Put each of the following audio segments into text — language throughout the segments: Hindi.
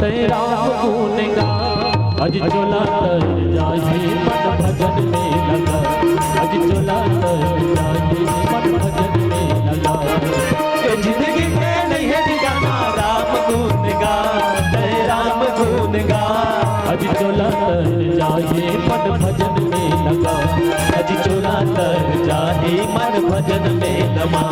तेरा गुण गा। अज चोला तर जाए मन भजन में लगा। अज चोला तर जाए मन भजन में लगा। ये जिंदगी के नहीं है ठिकाना, राम गुण गा, जय राम गुण गा। अज चोला तर जाए मन भजन में लगा। अज चोला तर जाए मन भजन में लगा।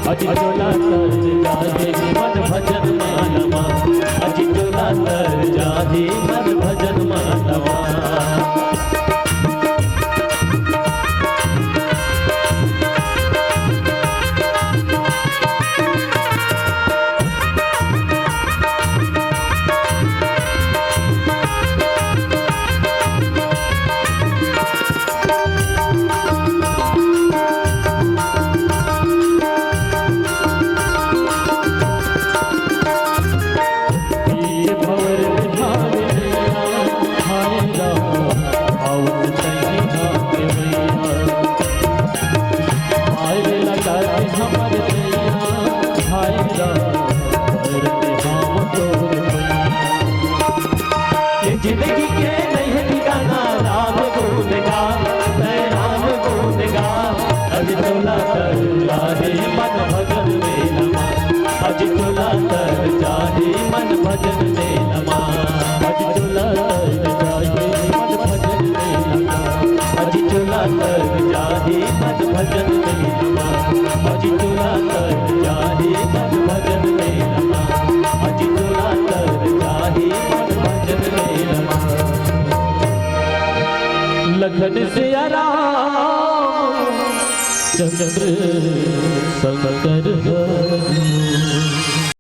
अज चोला तर जाए मन भजन मानवा। अज चोला तर जाए मन भजन मानवा। जिंदगी के नहीं है ठिकाना, राम गुण गा, जय राम गुण गा। अज चोला तर जाए मन भजन में लगा। अज चोला तर जाए मन भजन में लगा। अज चोला तर जाए मन भजन में लगा। अज चोला तर जाए मन भजन में लगा। अज चोला तर जाए मन भजन में लगा। अज चोला तर जाए मन भजन में लगा। लखन सिया राम चंद्र शंकर